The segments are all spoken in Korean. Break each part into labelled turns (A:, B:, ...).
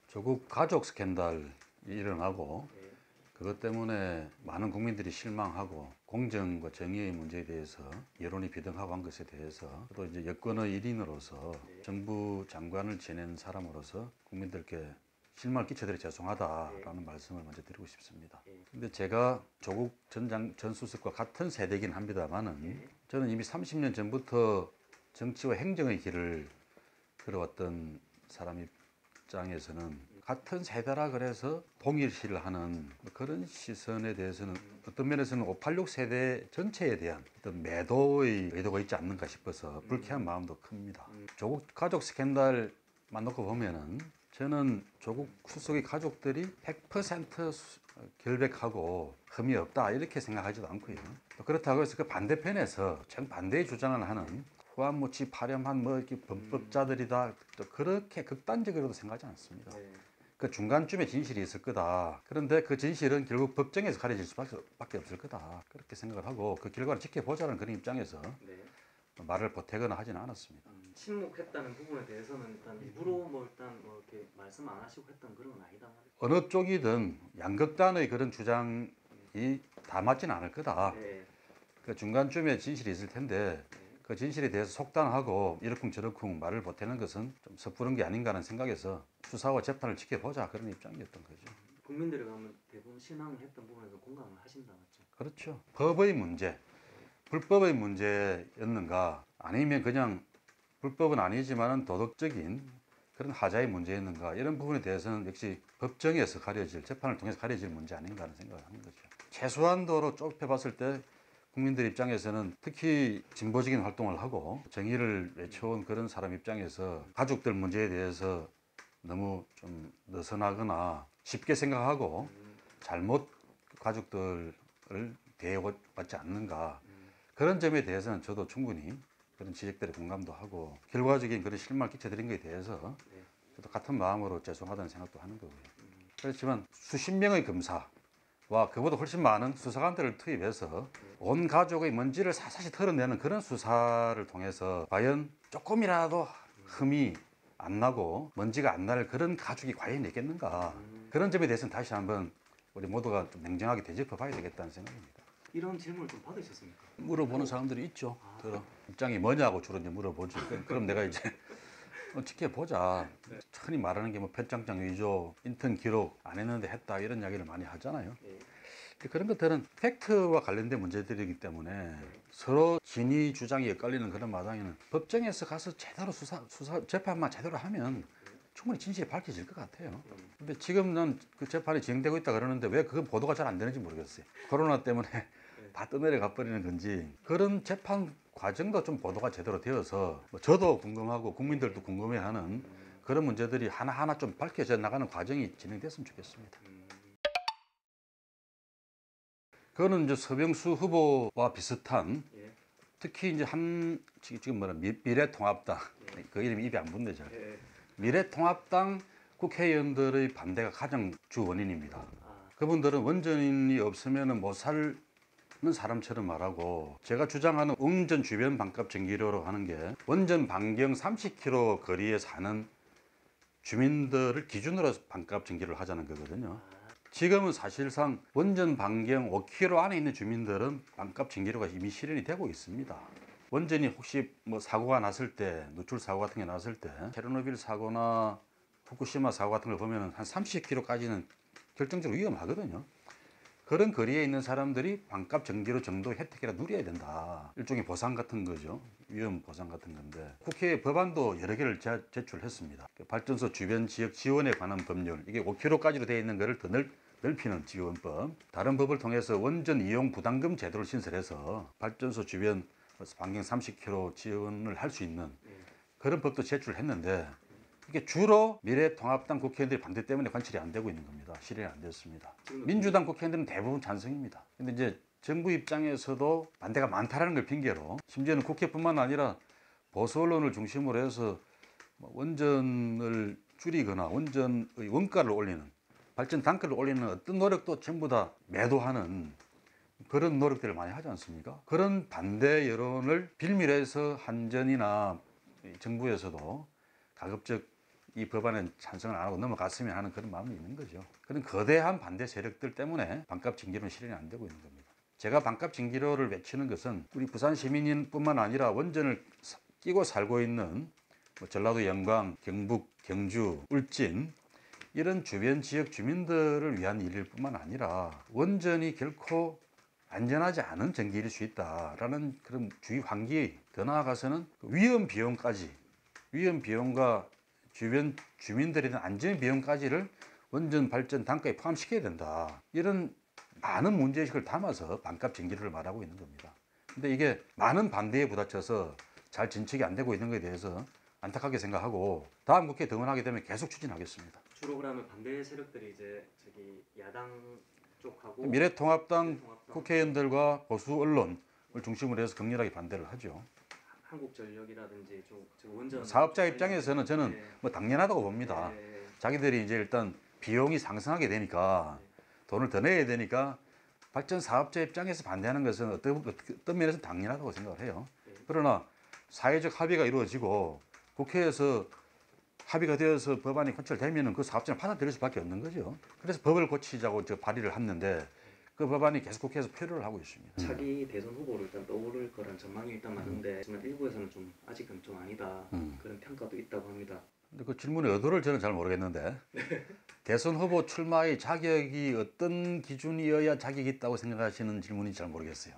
A: 조국 가족 스캔들이 일어나고 그것 때문에 많은 국민들이 실망하고 공정과 정의의 문제에 대해서 여론이 비등하고 한 것에 대해서 또 이제 여권의 일인으로서 정부 장관을 지낸 사람으로서 국민들께 실망을 끼쳐드려 죄송하다라는 말씀을 먼저 드리고 싶습니다. 근데 제가 조국 전 수석과 같은 세대이긴 합니다만은 저는 이미 30년 전부터 정치와 행정의 길을 걸어왔던 사람 입장에서는 같은 세대라 그래서 동일시를 하는 그런 시선에 대해서는 어떤 면에서는 586 세대 전체에 대한 어떤 매도의 의도가 있지 않는가 싶어서 불쾌한 마음도 큽니다. 조국 가족 스캔들만 놓고 보면은 저는 조국 수석의 가족들이 100% 결백하고 흠이 없다 이렇게 생각하지도 않고요. 또 그렇다고 해서 그 반대편에서 정반대의 주장을 하는 후한무치 파렴한 이렇게 범법자들이다 또 그렇게 극단적으로도 생각하지 않습니다. 그 중간쯤에 진실이 있을 거다. 그런데 그 진실은 결국 법정에서 가려질 수밖에 없을 거다. 그렇게 생각을 하고 그 결과를 지켜보자는 그런 입장에서 말을 보태거나 하지는 않았습니다.
B: 침묵했다는 부분에 대해서는 일단 일부러 이렇게 말씀 안 하시고 했던 그런 건 아니다 말이죠.
A: 어느 쪽이든 양극단의 그런 주장이 다 맞지는 않을 거다. 그 중간쯤에 진실이 있을 텐데 그 진실에 대해서 속단하고 이러쿵저러쿵 말을 보태는 것은 좀 섣부른 게 아닌가 하는 생각에서 수사와 재판을 지켜보자 그런 입장이었던 거죠.
B: 국민들이 그러면 대부분 실망을 했던 부분에서 공감을 하신다 맞죠?
A: 그렇죠. 법의 문제, 불법의 문제였는가 아니면 그냥 불법은 아니지만 도덕적인 그런 하자의 문제였는가 이런 부분에 대해서는 역시 법정에서 가려질 재판을 통해서 가려질 문제 아닌가 하는 생각을 하는 거죠. 최소한도로 좁혀봤을 때 국민들 입장에서는 특히 진보적인 활동을 하고 정의를 외쳐온 그런 사람 입장에서 가족들 문제에 대해서 너무 좀 느슨하거나 쉽게 생각하고 잘못 가족들을 대해왔지 않는가 그런 점에 대해서는 저도 충분히 그런 지적들에 공감도 하고 결과적인 그런 실망을 끼쳐드린 것에 대해서 저도 같은 마음으로 죄송하다는 생각도 하는 거고요. 그렇지만 수십 명의 검사와 그보다 훨씬 많은 수사관들을 투입해서 온 가족의 먼지를 사사시 털어내는 그런 수사를 통해서 과연 조금이라도 흠이 안 나고 먼지가 안 날 그런 가족이 과연 있겠는가 그런 점에 대해서는 다시 한번 우리 모두가 좀 냉정하게 되짚어 봐야 되겠다는 생각입니다.
B: 이런 질문을 좀 받으셨습니까?
A: 물어보는 사람들이 있죠. 입장이 뭐냐고 주로 이제 물어보죠. 그럼 내가 이제 지켜보자. 흔히 말하는 게 뭐 편장장 위조, 인턴 기록 안 했는데 했다 이런 이야기를 많이 하잖아요. 그런 것들은 팩트와 관련된 문제들이기 때문에 서로 진위 주장이 엇갈리는 그런 마당에는 법정에서 가서 제대로 수사 재판만 제대로 하면 충분히 진실이 밝혀질 것 같아요. 근데 지금은 그 재판이 진행되고 있다 그러는데 왜 그건 보도가 잘 안 되는지 모르겠어요. 코로나 때문에 다 떠내려가 버리는 건지 그런 재판 과정도 좀 보도가 제대로 되어서 저도 궁금하고 국민들도 궁금해하는 그런 문제들이 하나하나 좀 밝혀져 나가는 과정이 진행됐으면 좋겠습니다. 그거는 이제 서병수 후보와 비슷한 특히 이제 지금 미래통합당 그 이름이 입에 안 붙네 잘. 미래통합당 국회의원들의 반대가 가장 주 원인입니다. 그분들은 원전이 없으면 못 사는 사람처럼 말하고 제가 주장하는 원전 주변 반값 전기료로 하는 게 원전 반경 30km 거리에 사는 주민들을 기준으로 반값 전기료를 하자는 거거든요. 지금은 사실상 원전 반경 5km 안에 있는 주민들은 반값 전기료가 이미 실현이 되고 있습니다. 원전이 혹시 뭐 사고가 났을 때 누출 사고 같은 게 났을 때 체르노빌 사고나 후쿠시마 사고 같은 걸 보면 한 30km까지는 결정적으로 위험하거든요. 그런 거리에 있는 사람들이 반값 전기료 정도 혜택이라 누려야 된다. 일종의 보상 같은 거죠. 위험 보상 같은 건데 국회에 법안도 여러 개를 제출했습니다. 발전소 주변 지역 지원에 관한 법률 이게 5km까지로 되어 있는 것을 더 넓히는 지원법 다른 법을 통해서 원전 이용 부담금 제도를 신설해서 발전소 주변 반경 30km 지원을 할 수 있는 그런 법도 제출했는데 이게 주로 미래통합당 국회의원들이 반대 때문에 관철이 안 되고 있는 겁니다. 실현이 안 됐습니다. 민주당 국회의원들은 대부분 찬성입니다. 근데 이제 정부 입장에서도 반대가 많다라는 걸 핑계로 심지어는 국회뿐만 아니라 보수 언론을 중심으로 해서 원전을 줄이거나 원전의 원가를 올리는 발전 단가를 올리는 어떤 노력도 전부 다 매도하는 그런 노력들을 많이 하지 않습니까? 그런 반대 여론을 빌미로 해서 한전이나 정부에서도 가급적 이 법안에 찬성을 안 하고 넘어갔으면 하는 그런 마음이 있는 거죠. 그런 거대한 반대 세력들 때문에 반값 징계는 실현이 안 되고 있는 겁니다. 제가 반값 징계로를 외치는 것은 우리 부산 시민뿐만 아니라 원전을 끼고 살고 있는 전라도 영광, 경북, 경주, 울진 이런 주변 지역 주민들을 위한 일일 뿐만 아니라 원전이 결코 안전하지 않은 전기일 수 있다라는 그런 주위 환기, 더 나아가서는 위험 비용과 주변 주민들에 대한 안전 비용까지를 원전 발전 단가에 포함시켜야 된다. 이런 많은 문제의식을 담아서 반값 징계를 말하고 있는 겁니다. 근데 이게 많은 반대에 부딪혀서 잘 진척이 안 되고 있는 것에 대해서 안타깝게 생각하고 다음 국회 등원하게 되면 계속 추진하겠습니다.
B: 주로 그러면 반대 세력들이 이제 저기 야당 쪽하고
A: 미래통합당 국회의원들과 보수 언론을 중심으로 해서 격렬하게 반대를 하죠.
B: 한국전력이라든지 저 원전
A: 사업자 입장에서는 저는
B: 네.
A: 뭐 당연하다고 봅니다.
B: 네.
A: 자기들이 이제 일단 비용이 상승하게 되니까 돈을 더 내야 되니까 발전 사업자 입장에서 반대하는 것은 어떤 면에서 당연하다고 생각을 해요. 그러나 사회적 합의가 이루어지고 국회에서 합의가 되어서 법안이 컨트롤되면은 그 사업자는 받아들일 수밖에 없는 거죠. 그래서 법을 고치자고 발의를 했는데 그 법안이 계속 국회에서 표류를 하고 있습니다.
B: 차기 대선 후보로 일단 떠오를 거란 전망이 일단 많은데 하지만 일부에서는 좀 아직은 좀 아니다 그런 평가도 있다고 합니다.
A: 근데 그 질문의 의도를 저는 잘 모르겠는데 대선 후보 출마의 자격이 어떤 기준이어야 자격이 있다고 생각하시는 질문인지 잘 모르겠어요.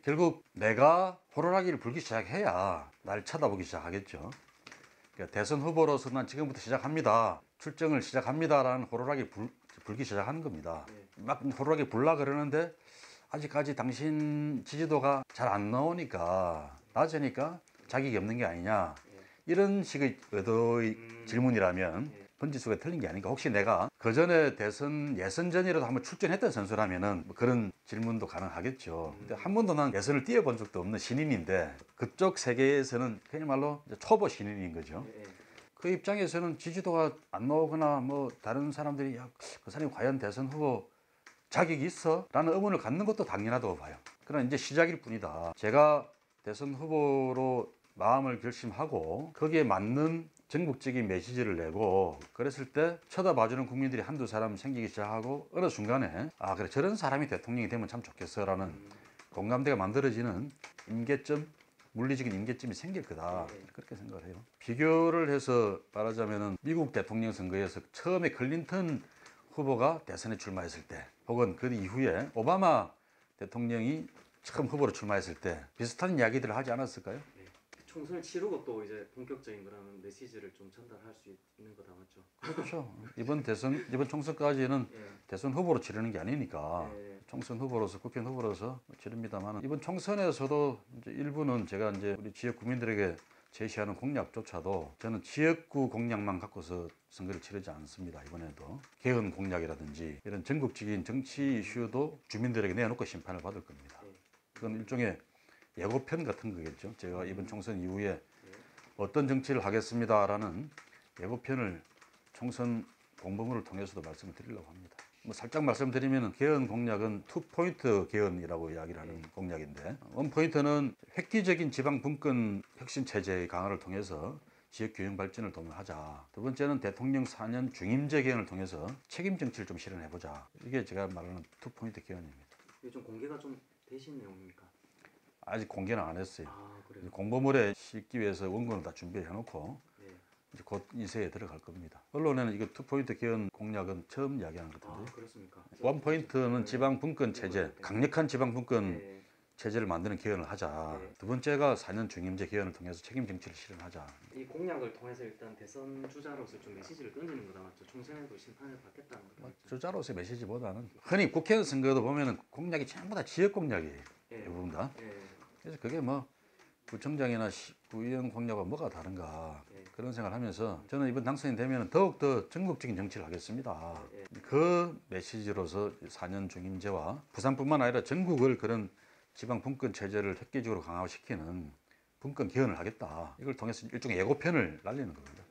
A: 결국 내가 호루라기를 불기 시작해야 날 쳐다보기 시작하겠죠. 그러니까 대선 후보로서 난 지금부터 시작합니다. 출정을 시작합니다라는 호루라기 불기 시작하는 겁니다. 막 호루라기 불라 그러는데 아직까지 당신 지지도가 잘 안 나오니까 낮으니까 자격이 없는 게 아니냐. 이런 식의 의도의 질문이라면 번지수가 틀린 게 아닌가. 혹시 내가 그 전에 대선 예선 전이라도 한번 출전했던 선수라면은 뭐 그런 질문도 가능하겠죠. 근데 한 번도 난 예선을 뛰어본 적도 없는 신인인데 그쪽 세계에서는 그야말로 초보 신인인 거죠. 그 입장에서는 지지도가 안 나오거나 뭐 다른 사람들이 야, 그 사람이 과연 대선 후보 자격이 있어? 라는 의문을 갖는 것도 당연하다고 봐요. 그러나 이제 시작일 뿐이다. 제가 대선 후보로 마음을 결심하고 거기에 맞는 전국적인 메시지를 내고 그랬을 때 쳐다봐주는 국민들이 한두 사람 생기기 시작하고 어느 순간에 아 그래 저런 사람이 대통령이 되면 참 좋겠어라는 공감대가 만들어지는 임계점, 물리적인 임계점이 생길 거다 그렇게 생각을 해요. 비교를 해서 말하자면은 미국 대통령 선거에서 처음에 클린턴 후보가 대선에 출마했을 때 혹은 그 이후에 오바마 대통령이 처음 후보로 출마했을 때 비슷한 이야기들을 하지 않았을까요?
B: 총선을 치르고 또 이제 본격적인 그런 메시지를 좀 전달할 수 있는 거다 맞죠?
A: 그렇죠. 이번 총선까지는 대선 후보로 치르는 게 아니니까 총선 후보로서 국회의원 후보로서 치릅니다만 이번 총선에서도 이제 일부는 제가 이제 우리 지역 국민들에게 제시하는 공약조차도 저는 지역구 공약만 갖고서 선거를 치르지 않습니다. 이번에도 개헌 공약이라든지 이런 전국적인 정치 이슈도 주민들에게 내놓고 심판을 받을 겁니다. 그건 일종의 예고편 같은 거겠죠. 제가 이번 총선 이후에 어떤 정치를 하겠습니다라는 예고편을 총선 공보문을 통해서도 말씀을 드리려고 합니다. 뭐 살짝 말씀드리면 개헌 공약은 2포인트 개헌이라고 이야기를 하는 공약인데 1포인트는 획기적인 지방 분권 혁신 체제의 강화를 통해서 지역 균형 발전을 도모하자. 두 번째는 대통령 4년 중임제 개헌을 통해서 책임 정치를 좀 실현해보자. 이게 제가 말하는 2포인트 개헌입니다.
B: 이게 좀 공개가 좀 되신 내용입니까?
A: 아직 공개는 안 했어요.
B: 아, 그래요?
A: 공보물에 싣기 위해서 원고는 다 준비해놓고 이제 곧 인쇄에 들어갈 겁니다. 언론에는 이거 2포인트 개헌 공약은 처음 이야기하는 것 같은데.
B: 아, 그렇습니까?
A: 1포인트는 지방 분권 체제, 강력한 지방 분권 체제를 만드는 개헌을 하자. 두 번째가 4년 중임제 개헌을 통해서 책임 정치를 실현하자.
B: 이 공약을 통해서 일단 대선 주자로서 좀 메시지를 던지는 거다 맞죠? 총선에도 심판을 받겠다는 거죠.
A: 주자로서의 메시지보다는 흔히 국회의원 선거도 보면은 공약이 전부 다 지역 공약이에요. 대부분 다. 그래서 그게 뭐 구청장이나 구의원 공약과 뭐가 다른가 그런 생각을 하면서 저는 이번 당선이 되면 더욱더 전국적인 정치를 하겠습니다. 그 메시지로서 4년 중임제와 부산뿐만 아니라 전국을 그런 지방 분권 체제를 획기적으로 강화시키는 분권 개헌을 하겠다. 이걸 통해서 일종의 예고편을 날리는 겁니다.